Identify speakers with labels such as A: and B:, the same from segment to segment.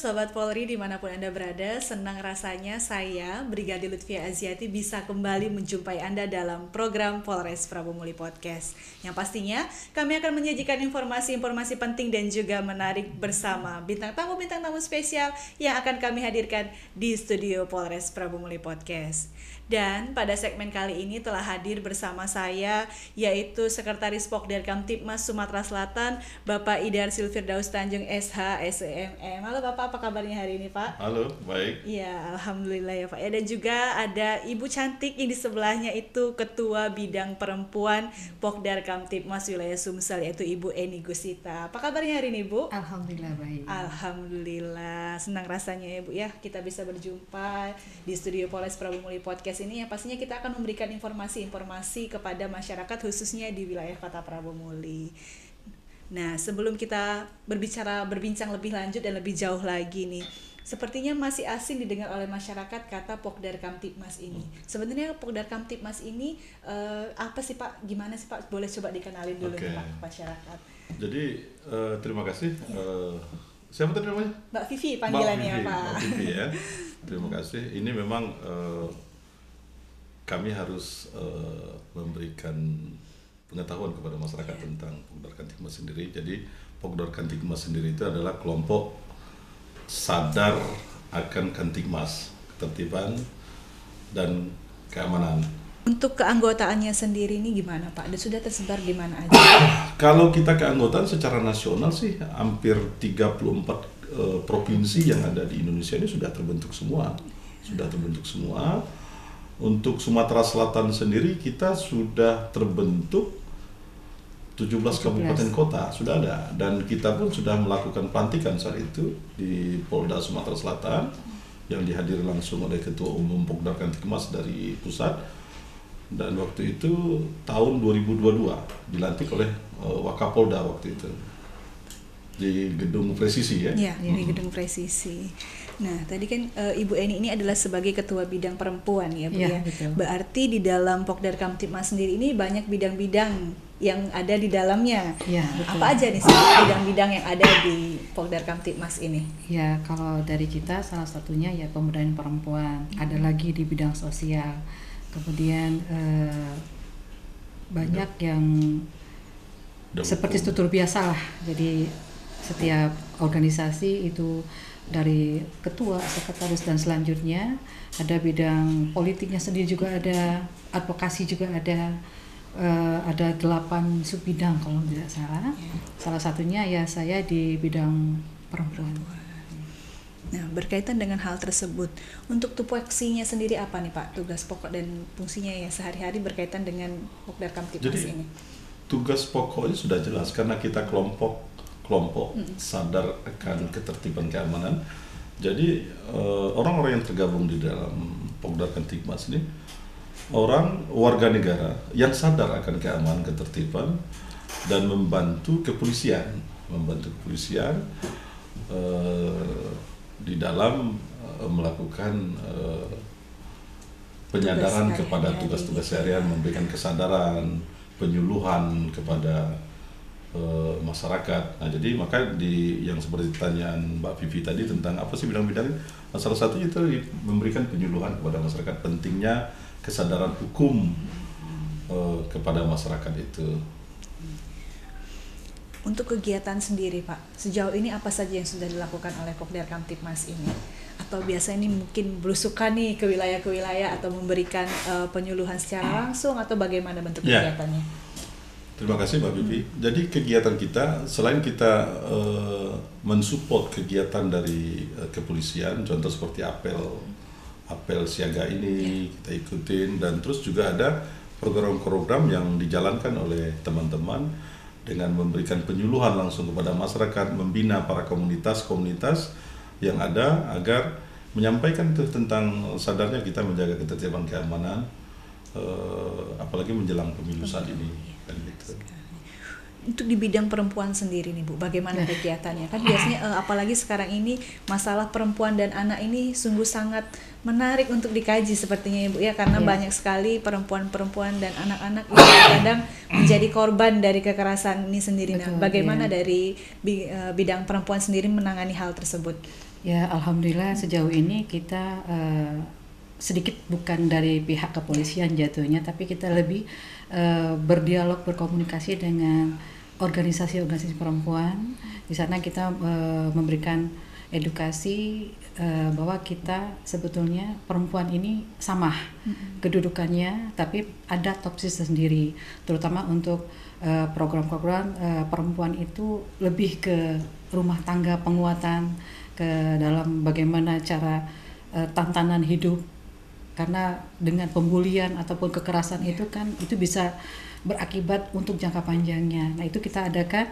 A: Sobat Polri dimanapun Anda berada, senang rasanya saya, Brigadir Lutfia Aziati, bisa kembali menjumpai Anda dalam program Polres Prabomuli Podcast. Yang pastinya kami akan menyajikan informasi-informasi penting dan juga menarik bersama bintang tamu spesial yang akan kami hadirkan di studio Polres Prabomuli Podcast. Dan pada segmen kali ini telah hadir bersama saya, yaitu Sekretaris Pokder Kamtibmas Sumatera Selatan, Bapak Idhar Silfirdaus Tanjung SH, SEMM. Halo Bapak, apa kabarnya hari ini Pak?
B: Halo, baik.
A: Ya, Alhamdulillah ya Pak. Dan juga ada Ibu cantik yang di sebelahnya itu Ketua Bidang Perempuan Pokder Kamtibmas Wilayah Sumsel, yaitu Ibu Eni Gusita. Apa kabarnya hari ini Bu?
C: Alhamdulillah baik.
A: Alhamdulillah, senang rasanya ya Bu ya, kita bisa berjumpa di studio Polres Prabomuli Podcast ini. Yang pastinya kita akan memberikan informasi-informasi kepada masyarakat khususnya di wilayah Kota Prabomuli. Nah, sebelum kita berbincang lebih lanjut dan lebih jauh lagi nih, sepertinya masih asing didengar oleh masyarakat kata Pokder Kamtibmas ini. Sebenarnya Pokder Kamtibmas ini apa sih Pak? Gimana sih Pak? Boleh coba dikenalin dulu nih Pak ke masyarakat.
B: Jadi terima kasih. Siapa tadi namanya?
A: Mbak Vivi panggilannya Pak.
B: Mbak Vivi ya. Terima kasih. Ini memang kami harus memberikan pengetahuan kepada masyarakat tentang Pokder Kamtibmas sendiri. Jadi Pokder Kamtibmas sendiri itu adalah kelompok sadar akan Kamtibmas, ketertiban dan keamanan.
A: Untuk keanggotaannya sendiri ini gimana Pak? Dan sudah tersebar di mana aja?
B: Kalau kita keanggotaan secara nasional sih hampir 34 provinsi yang ada di Indonesia ini sudah terbentuk semua. Untuk Sumatera Selatan sendiri kita sudah terbentuk 17 kabupaten kota sudah ada, dan kita pun sudah melakukan pelantikan saat itu di Polda Sumatera Selatan yang dihadiri langsung oleh Ketua Umum Pokder Kamtibmas dari pusat, dan waktu itu tahun 2022 dilantik oleh Wakapolda waktu itu di Gedung Presisi ya.
A: Iya, di Gedung Presisi. Nah, tadi kan Ibu Eni ini adalah sebagai Ketua Bidang Perempuan ya Bu ya.
C: Betul.
A: Berarti di dalam Pokder Kamtibmas sendiri ini banyak bidang-bidang yang ada di dalamnya.
C: Ya, betul.
A: Apa aja nih bidang-bidang yang ada di Pokder Kamtibmas ini?
C: Ya, kalau dari kita salah satunya ya pemberdayaan perempuan. Ada lagi di bidang sosial. Kemudian banyak yang seperti struktur biasa lah. Jadi setiap organisasi itu dari ketua, sekretaris dan selanjutnya ada bidang politiknya sendiri juga ada, advokasi juga ada 8 subbidang kalau tidak salah. Salah satunya ya saya di bidang perempuan.
A: Nah, berkaitan dengan hal tersebut, untuk tupoksinya sendiri apa nih Pak? Tugas pokok dan fungsinya ya sehari-hari berkaitan dengan Pokder Kamtibmas ini.
B: Tugas pokoknya sudah jelas karena kita kelompok sadar akan ketertiban keamanan. Jadi orang-orang yang tergabung di dalam Pokder Kamtibmas ini orang warga negara yang sadar akan keamanan ketertiban dan membantu kepolisian di dalam melakukan penyadaran kepada tugas-tugas seharian, memberikan kesadaran, penyuluhan kepada masyarakat. Nah, jadi maka yang seperti pertanyaan Mbak Vivi tadi tentang apa sih bidang-bidang, salah satunya itu memberikan penyuluhan kepada masyarakat, pentingnya kesadaran hukum kepada masyarakat itu.
A: Untuk kegiatan sendiri Pak, sejauh ini apa saja yang sudah dilakukan oleh Pokder Kamtibmas ini? Atau biasa ini mungkin belusukan nih ke wilayah atau memberikan penyuluhan secara langsung, atau bagaimana bentuk kegiatannya?
B: Terima kasih Mbak Bibi. Jadi kegiatan kita, selain kita mensupport kegiatan dari kepolisian, contoh seperti apel siaga ini kita ikutin, dan terus juga ada program-program yang dijalankan oleh teman-teman dengan memberikan penyuluhan langsung kepada masyarakat, membina para komunitas yang ada agar menyampaikan tentang sadarnya kita menjaga ketertiban keamanan, apalagi menjelang pemilu saat ini. Gitu.
A: Untuk di bidang perempuan sendiri nih Bu, bagaimana kegiatannya? Kan biasanya apalagi sekarang ini masalah perempuan dan anak ini sungguh sangat menarik untuk dikaji sepertinya ya Bu ya, karena banyak sekali perempuan-perempuan dan anak-anak yang kadang menjadi korban dari kekerasan ini sendiri. Nah, bagaimana dari bidang perempuan sendiri menangani hal tersebut?
C: Ya, alhamdulillah sejauh ini kita sedikit bukan dari pihak kepolisian jatuhnya, tapi kita lebih berdialog, berkomunikasi dengan organisasi-organisasi perempuan. Di sana kita memberikan edukasi bahwa kita sebetulnya perempuan ini sama kedudukannya, tapi ada topsis sendiri, terutama untuk program-program perempuan itu lebih ke rumah tangga, penguatan ke dalam bagaimana cara tantangan hidup, karena dengan pembulian ataupun kekerasan itu kan itu bisa berakibat untuk jangka panjangnya. Nah, itu kita adakan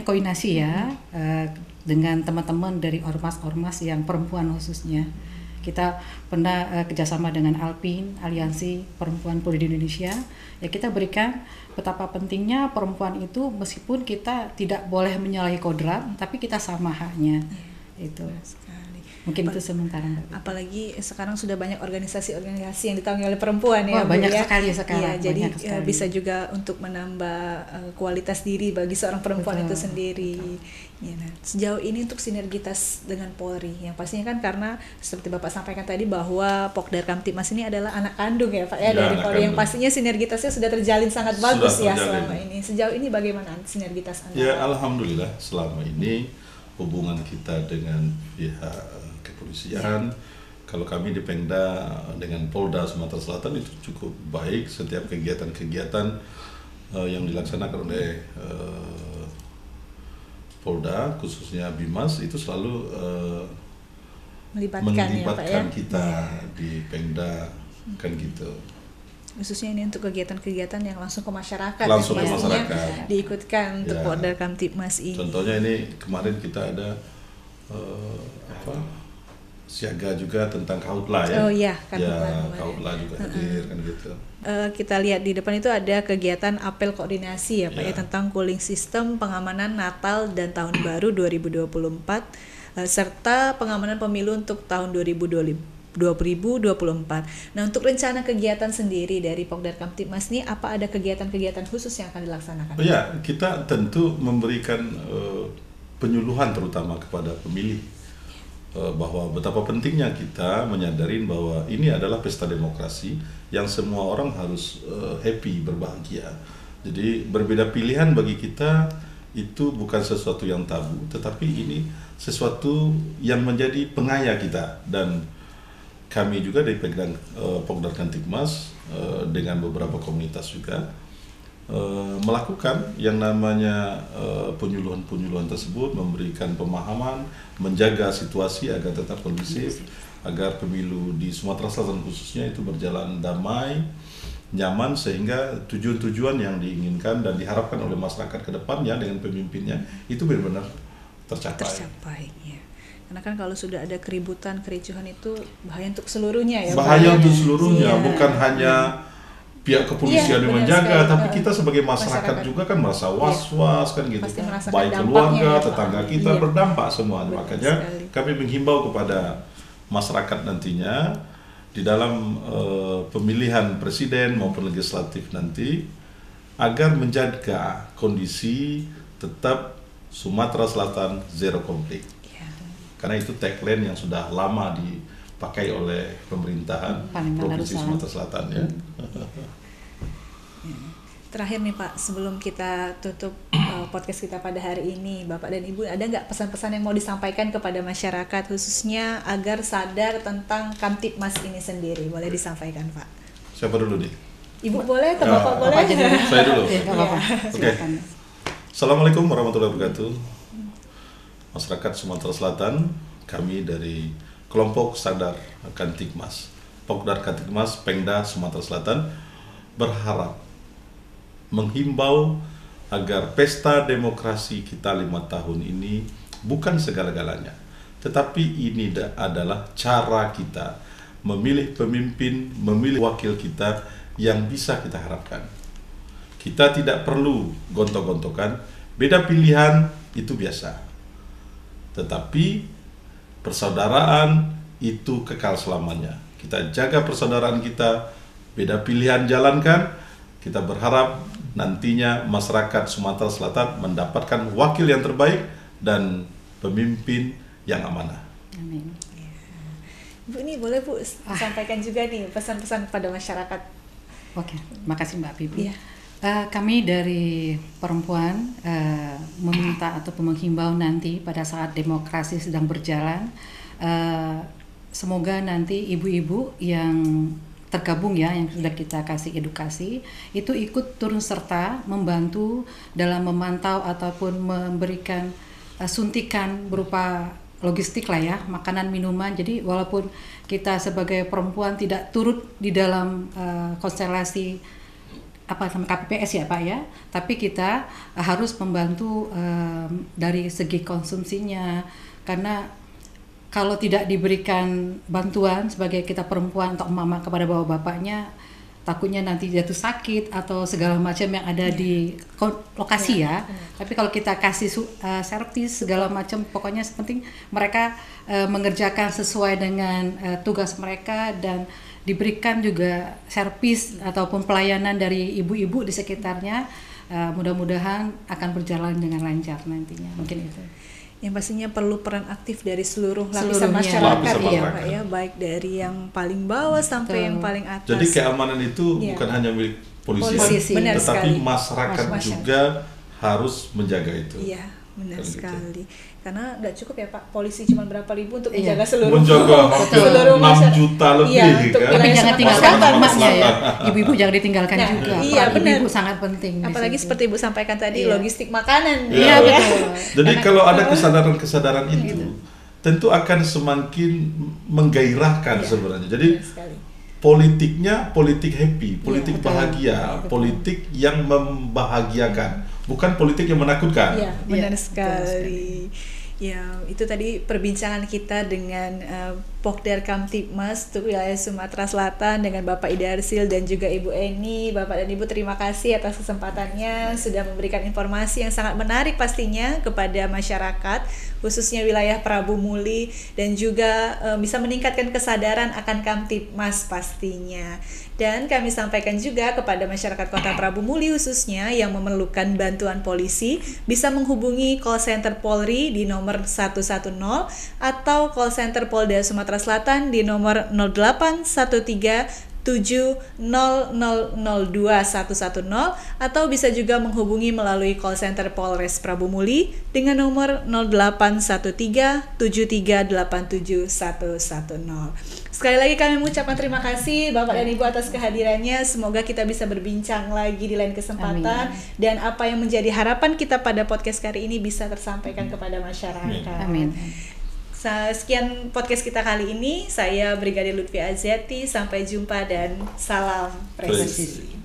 C: koordinasi ya dengan teman-teman dari ormas-ormas yang perempuan khususnya. Kita pernah kerjasama dengan Alpin, Aliansi Perempuan Poli di Indonesia. Ya, kita berikan betapa pentingnya perempuan itu, meskipun kita tidak boleh menyalahi kodrat, tapi kita sama haknya. Itu. Mungkin itu sementara, Mbak.
A: Apalagi sekarang sudah banyak organisasi-organisasi yang ditangani oleh perempuan ya,
C: banyak
A: ya.
C: sekali sekarang.
A: Ya, jadi bisa juga untuk menambah kualitas diri bagi seorang perempuan itu sendiri. Ya, nah, sejauh ini untuk sinergitas dengan Polri, yang pastinya kan karena seperti Bapak sampaikan tadi bahwa Pokdar Kamtibmas ini adalah anak kandung ya Pak ya, dari Polri, yang pastinya sinergitasnya sudah terjalin sangat bagus ya selama ini. Sejauh ini bagaimana sinergitas Anda?
B: Ya, alhamdulillah selama ini hubungan kita dengan pihak kepolisian, kalau kami di Pemda dengan Polda Sumatera Selatan itu cukup baik. Setiap kegiatan-kegiatan yang dilaksanakan oleh Polda, khususnya Bimas, itu selalu melibatkan kita di Pemda, kan gitu.
A: Khususnya ini untuk kegiatan-kegiatan yang langsung ke masyarakat,
B: langsung ke masyarakat
A: diikutkan untuk Pokdar Kamtibmas ini.
B: Contohnya ini kemarin kita ada siaga juga tentang Kautla ya.
A: Oh iya,
B: Kautla juga hadir kan gitu.
A: Kita lihat di depan itu ada kegiatan apel koordinasi ya Pak ya, tentang cooling system, pengamanan Natal dan Tahun Baru 2024 serta pengamanan pemilu untuk tahun 2024. Nah, untuk rencana kegiatan sendiri dari Pokdar Kamtibmas ini, apa ada kegiatan-kegiatan khusus yang akan dilaksanakan?
B: Ya, kita tentu memberikan penyuluhan terutama kepada pemilih bahwa betapa pentingnya kita menyadari bahwa ini adalah pesta demokrasi yang semua orang harus happy, berbahagia. Jadi berbeda pilihan bagi kita itu bukan sesuatu yang tabu, tetapi ini sesuatu yang menjadi pengaya kita. Dan kami juga dari Pokdar Kamtibmas dengan beberapa komunitas juga melakukan yang namanya penyuluhan-penyuluhan tersebut, memberikan pemahaman, menjaga situasi agar tetap kondusif, agar pemilu di Sumatera Selatan khususnya itu berjalan damai, nyaman, sehingga tujuan-tujuan yang diinginkan dan diharapkan oleh masyarakat ke depannya dengan pemimpinnya itu benar-benar tercapai.
A: Ya. Karena kan kalau sudah ada keributan, kericuhan itu bahaya untuk seluruhnya ya.
B: Bahaya untuk seluruhnya, bukan hanya pihak kepolisian yang menjaga, tapi kita sebagai masyarakat juga kan merasa was-was kan gitu. Baik keluarga, tetangga kita berdampak semuanya. Makanya kami menghimbau kepada masyarakat nantinya di dalam pemilihan presiden maupun legislatif nanti agar menjaga kondisi tetap Sumatera Selatan zero konflik. Karena itu tagline yang sudah lama dipakai oleh pemerintahan Provinsi Sumatera Selatan ya.
A: Terakhir nih Pak, sebelum kita tutup podcast kita pada hari ini, Bapak dan Ibu, ada nggak pesan-pesan yang mau disampaikan kepada masyarakat khususnya agar sadar tentang Kamtibmas ini sendiri? Boleh disampaikan Pak?
B: Siapa dulu nih?
A: Ibu boleh atau Bapak boleh?
B: Saya dulu.
C: Oke.
B: Assalamualaikum warahmatullahi wabarakatuh. Masyarakat Sumatera Selatan, kami dari kelompok Sadar Kamtibmas, Pokdar Kamtibmas Pemda Sumatera Selatan berharap menghimbau agar pesta demokrasi kita 5 tahun ini bukan segala-galanya, tetapi ini adalah cara kita memilih pemimpin, memilih wakil kita yang bisa kita harapkan. Kita tidak perlu gontok-gontokan, beda pilihan itu biasa, tetapi persaudaraan itu kekal selamanya. Kita jaga persaudaraan kita, beda pilihan jalankan. Kita berharap nantinya masyarakat Sumatera Selatan mendapatkan wakil yang terbaik dan pemimpin yang amanah.
C: Amin.
A: Bu, ini boleh Bu sampaikan juga nih pesan-pesan kepada masyarakat.
C: Oke, makasih Mbak Bibi.
A: Iya.
C: Kami dari perempuan meminta ataupun menghimbau nanti pada saat demokrasi sedang berjalan, semoga nanti ibu-ibu yang tergabung ya, yang sudah kita kasih edukasi, itu ikut turun serta membantu dalam memantau ataupun memberikan suntikan berupa logistik lah ya, makanan, minuman. Jadi walaupun kita sebagai perempuan tidak turut di dalam konstelasi sama KPPS ya Pak ya, tapi kita harus membantu dari segi konsumsinya, karena kalau tidak diberikan bantuan sebagai kita perempuan atau mama kepada bapak-bapaknya, takutnya nanti jatuh sakit atau segala macam yang ada di lokasi ya. Tapi kalau kita kasih servis segala macam, pokoknya penting mereka mengerjakan sesuai dengan tugas mereka dan diberikan juga servis ataupun pelayanan dari ibu-ibu di sekitarnya, mudah-mudahan akan berjalan dengan lancar nantinya. Mungkin itu.
A: Yang pastinya perlu peran aktif dari seluruh lapisan masyarakat ya Pak ya, baik dari yang paling bawah sampai yang paling atas.
B: Jadi keamanan itu bukan hanya milik polisi.
A: Benar
B: tetapi
A: sekali.
B: masyarakat juga harus menjaga itu.
A: Iya, benar sekali.
B: Gitu.
A: Karena nggak cukup ya Pak, polisi cuma berapa ribu untuk menjaga seluruh
B: seluruh 6 juta lebih
A: kan.
C: Tapi jangan tinggalkan emaknya ya. Ibu-ibu jangan ditinggalkan juga.
A: Iya,
C: ibu-ibu sangat penting.
A: Apalagi seperti Ibu sampaikan tadi, logistik makanan.
C: Iya, betul.
B: Jadi kalau ada kesadaran-kesadaran itu, tentu akan semakin menggairahkan sebenarnya. Jadi politiknya politik happy, politik bahagia, politik yang membahagiakan, bukan politik yang menakutkan.
A: Iya, benar sekali. Ya, itu tadi perbincangan kita dengan Pokder Kamtibmas untuk wilayah Sumatera Selatan dengan Bapak Idarsil dan juga Ibu Eni. Bapak dan Ibu, terima kasih atas kesempatannya sudah memberikan informasi yang sangat menarik pastinya kepada masyarakat, khususnya wilayah Prabu Muli, dan juga bisa meningkatkan kesadaran akan Kamtibmas pastinya. Dan kami sampaikan juga kepada masyarakat Kota Prabu Muli khususnya yang memerlukan bantuan polisi, bisa menghubungi call center Polri di nomor 110 atau call center Polda Sumatera Selatan di nomor 0813 70002 110, atau bisa juga menghubungi melalui call center Polres Prabu Muli dengan nomor 0813 7387 110. Sekali lagi kami mengucapkan terima kasih Bapak dan Ibu atas kehadirannya. Semoga kita bisa berbincang lagi di lain kesempatan. Amin. Dan apa yang menjadi harapan kita pada podcast kali ini bisa tersampaikan kepada masyarakat.
C: Amin.
A: Sekian podcast kita kali ini. Saya Brigadir Lutfia Aziati. Sampai jumpa dan salam presisi.